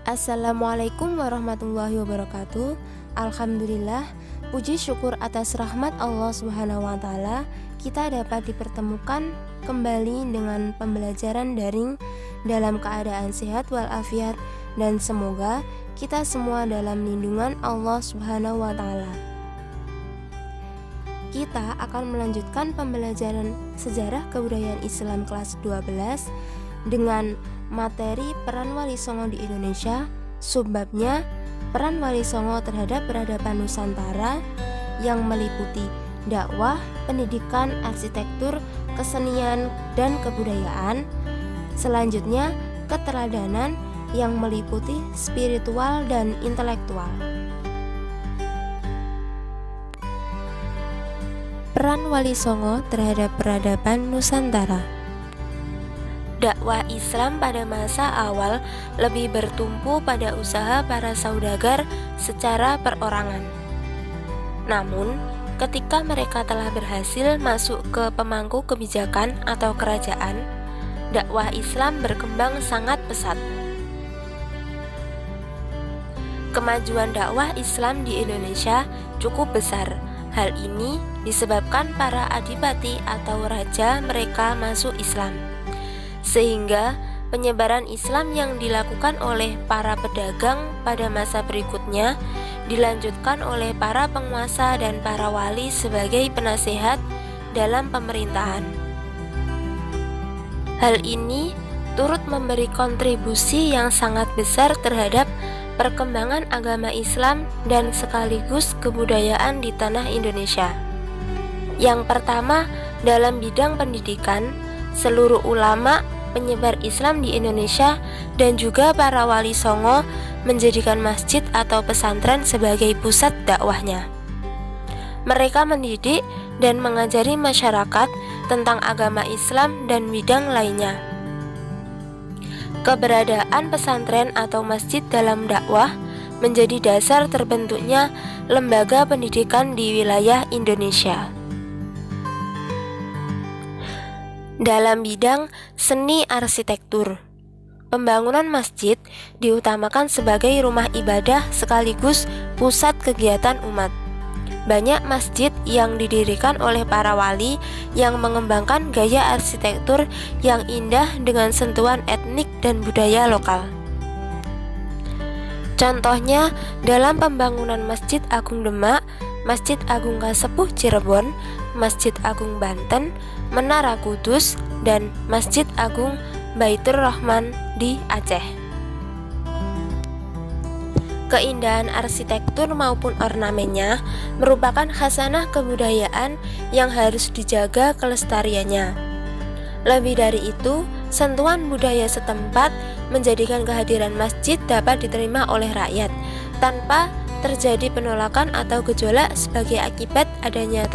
Assalamualaikum warahmatullahi wabarakatuh. Alhamdulillah, puji syukur atas rahmat Allah Subhanahu wa taala, kita dapat dipertemukan kembali dengan pembelajaran daring dalam keadaan sehat walafiat, dan semoga kita semua dalam lindungan Allah Subhanahu wa taala. Kita akan melanjutkan pembelajaran sejarah kebudayaan Islam kelas 12 dengan materi peran Wali Songo di Indonesia, subbabnya peran Wali Songo terhadap peradaban Nusantara yang meliputi dakwah, pendidikan, arsitektur, kesenian, dan kebudayaan. Selanjutnya, keteladanan yang meliputi spiritual dan intelektual. Peran Wali Songo terhadap peradaban Nusantara. Dakwah Islam pada masa awal lebih bertumpu pada usaha para saudagar secara perorangan. Namun, ketika mereka telah berhasil masuk ke pemangku kebijakan atau kerajaan, dakwah Islam berkembang sangat pesat. Kemajuan dakwah Islam di Indonesia cukup besar. Hal ini disebabkan para adipati atau raja mereka masuk Islam, sehingga penyebaran Islam yang dilakukan oleh para pedagang pada masa berikutnya dilanjutkan oleh para penguasa dan para wali sebagai penasehat dalam pemerintahan. Hal ini turut memberi kontribusi yang sangat besar terhadap perkembangan agama Islam dan sekaligus kebudayaan di tanah Indonesia. Yang pertama, dalam bidang pendidikan, seluruh ulama penyebar Islam di Indonesia dan juga para wali songo menjadikan masjid atau pesantren sebagai pusat dakwahnya. Mereka mendidik dan mengajari masyarakat tentang agama Islam dan bidang lainnya. Keberadaan pesantren atau masjid dalam dakwah menjadi dasar terbentuknya lembaga pendidikan di wilayah Indonesia. Dalam bidang seni arsitektur, pembangunan masjid diutamakan sebagai rumah ibadah sekaligus pusat kegiatan umat. Banyak masjid yang didirikan oleh para wali yang mengembangkan gaya arsitektur yang indah dengan sentuhan etnik dan budaya lokal. Contohnya dalam pembangunan Masjid Agung Demak, Masjid Agung Kasepuh Cirebon, Masjid Agung Banten, Menara Kudus, dan Masjid Agung Baitur Rahman di Aceh. Keindahan arsitektur maupun ornamennya merupakan khasanah kebudayaan yang harus dijaga kelestariannya. Lebih dari itu, sentuhan budaya setempat menjadikan kehadiran masjid dapat diterima oleh rakyat tanpa terjadi penolakan atau gejolak sebagai akibat adanya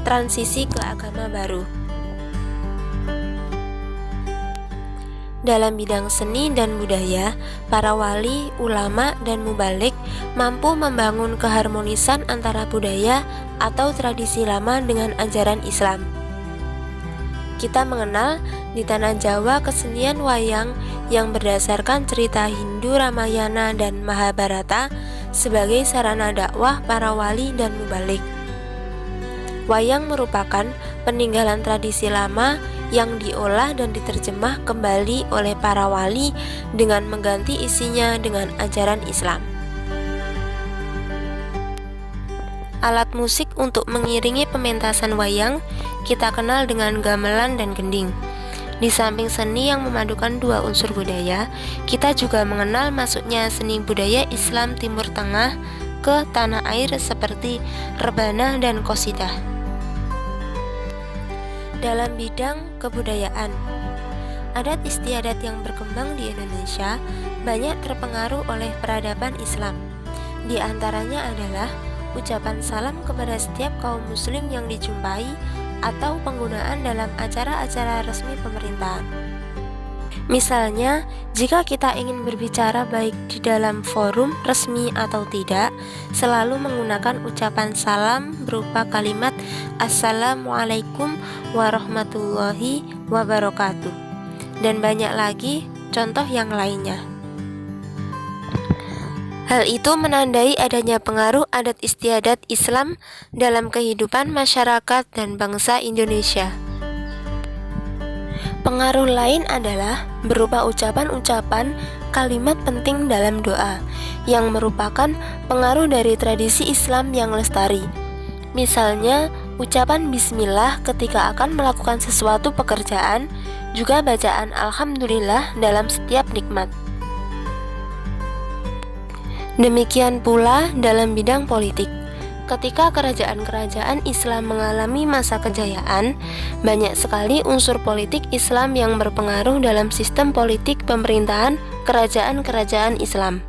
transisi ke agama baru. Dalam bidang seni dan budaya, para wali, ulama, dan mubalik mampu membangun keharmonisan antara budaya atau tradisi lama dengan ajaran Islam. Kita mengenal di tanah Jawa kesenian wayang yang berdasarkan cerita Hindu Ramayana dan Mahabharata sebagai sarana dakwah para wali dan mubalik. Wayang merupakan peninggalan tradisi lama yang diolah dan diterjemah kembali oleh para wali dengan mengganti isinya dengan ajaran Islam. Alat musik untuk mengiringi pementasan wayang kita kenal dengan gamelan dan gending. Di samping seni yang memadukan dua unsur budaya, kita juga mengenal masuknya seni budaya Islam Timur Tengah ke tanah air seperti rebana dan qasidah. Dalam bidang kebudayaan, adat istiadat yang berkembang di Indonesia banyak terpengaruh oleh peradaban Islam. Di antaranya adalah ucapan salam kepada setiap kaum muslim yang dijumpai atau penggunaan dalam acara-acara resmi pemerintahan. Misalnya, jika kita ingin berbicara baik di dalam forum resmi atau tidak, selalu menggunakan ucapan salam berupa kalimat Assalamualaikum warahmatullahi wabarakatuh, dan banyak lagi contoh yang lainnya. Hal itu menandai adanya pengaruh adat istiadat Islam dalam kehidupan masyarakat dan bangsa Indonesia. Pengaruh lain adalah berupa ucapan-ucapan kalimat penting dalam doa yang merupakan pengaruh dari tradisi Islam yang lestari. Misalnya, ucapan bismillah ketika akan melakukan sesuatu pekerjaan, juga bacaan alhamdulillah dalam setiap nikmat. Demikian pula dalam bidang politik. Ketika kerajaan-kerajaan Islam mengalami masa kejayaan, banyak sekali unsur politik Islam yang berpengaruh dalam sistem politik pemerintahan kerajaan-kerajaan Islam.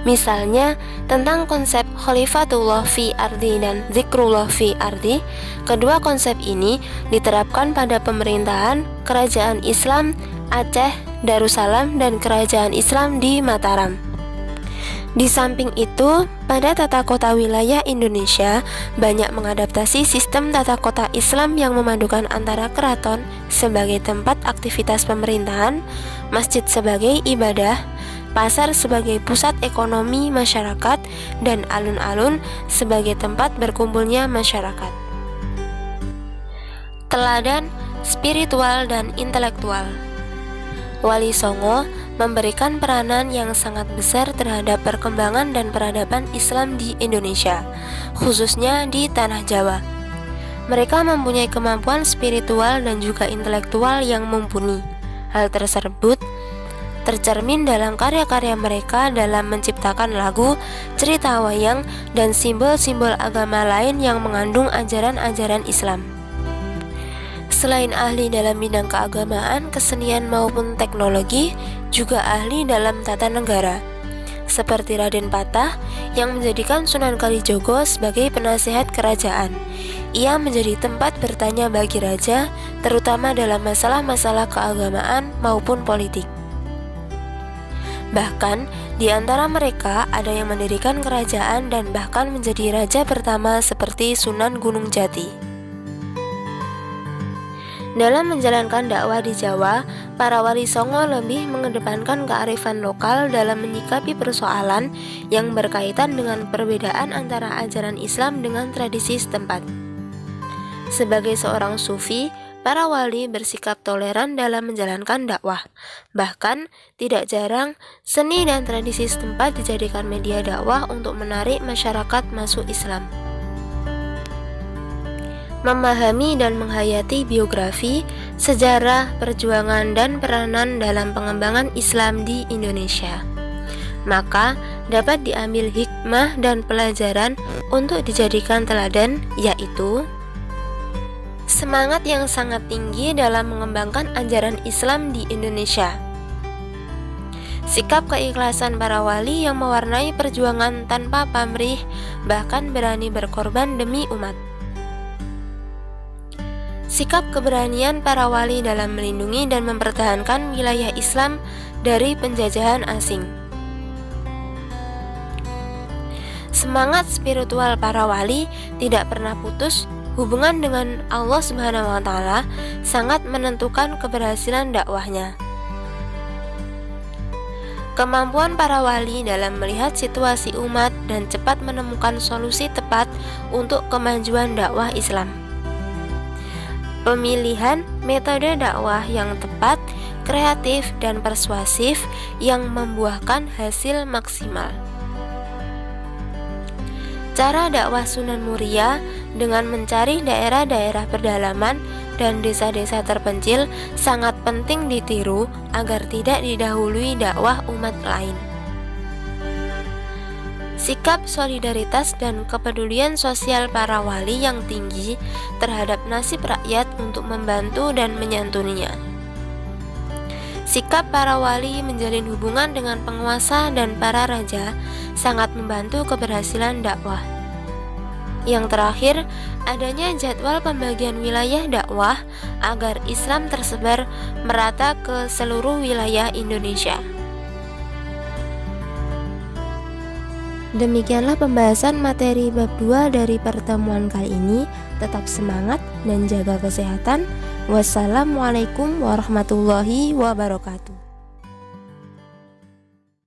Misalnya, tentang konsep Khalifatullah fi ardi dan Zikrullah fi ardi, kedua konsep ini diterapkan pada pemerintahan kerajaan Islam Aceh, Darussalam, dan kerajaan Islam di Mataram. Di samping itu, pada tata kota wilayah Indonesia banyak mengadaptasi sistem tata kota Islam yang memadukan antara keraton sebagai tempat aktivitas pemerintahan, masjid sebagai ibadah, pasar sebagai pusat ekonomi masyarakat, dan alun-alun sebagai tempat berkumpulnya masyarakat. Teladan spiritual dan intelektual. Wali Songo memberikan peranan yang sangat besar terhadap perkembangan dan peradaban Islam di Indonesia, khususnya di Tanah Jawa. Mereka mempunyai kemampuan spiritual dan juga intelektual yang mumpuni. Hal tersebut tercermin dalam karya-karya mereka dalam menciptakan lagu, cerita wayang, dan simbol-simbol agama lain yang mengandung ajaran-ajaran Islam. Selain ahli dalam bidang keagamaan, kesenian maupun teknologi, juga ahli dalam tata negara, seperti Raden Patah yang menjadikan Sunan Kalijogo sebagai penasihat kerajaan. Ia menjadi tempat bertanya bagi raja, terutama dalam masalah-masalah keagamaan maupun politik. Bahkan, di antara mereka ada yang mendirikan kerajaan dan bahkan menjadi raja pertama seperti Sunan Gunung Jati. Dalam menjalankan dakwah di Jawa, para wali Songo lebih mengedepankan kearifan lokal dalam menyikapi persoalan yang berkaitan dengan perbedaan antara ajaran Islam dengan tradisi setempat. Sebagai seorang sufi, para wali bersikap toleran dalam menjalankan dakwah. Bahkan, tidak jarang seni dan tradisi setempat dijadikan media dakwah untuk menarik masyarakat masuk Islam. Memahami dan menghayati biografi, sejarah, perjuangan, dan peranan dalam pengembangan Islam di Indonesia, maka dapat diambil hikmah dan pelajaran untuk dijadikan teladan, yaitu semangat yang sangat tinggi dalam mengembangkan ajaran Islam di Indonesia, sikap keikhlasan para wali yang mewarnai perjuangan tanpa pamrih, bahkan berani berkorban demi umat, sikap keberanian para wali dalam melindungi dan mempertahankan wilayah Islam dari penjajahan asing. Semangat spiritual para wali tidak pernah putus. Hubungan dengan Allah Subhanahu wa Ta'ala sangat menentukan keberhasilan dakwahnya. Kemampuan para wali dalam melihat situasi umat dan cepat menemukan solusi tepat untuk kemajuan dakwah Islam. Pemilihan metode dakwah yang tepat, kreatif, dan persuasif yang membuahkan hasil maksimal. Cara dakwah Sunan Muria dengan mencari daerah-daerah pedalaman dan desa-desa terpencil sangat penting ditiru agar tidak didahului dakwah umat lain. Sikap solidaritas dan kepedulian sosial para wali yang tinggi terhadap nasib rakyat untuk membantu dan menyantuninya. Sikap para wali menjalin hubungan dengan penguasa dan para raja sangat membantu keberhasilan dakwah. Yang terakhir, adanya jadwal pembagian wilayah dakwah agar Islam tersebar merata ke seluruh wilayah Indonesia. Demikianlah pembahasan materi bab 2 dari pertemuan kali ini. Tetap semangat dan jaga kesehatan. Wassalamualaikum warahmatullahi wabarakatuh.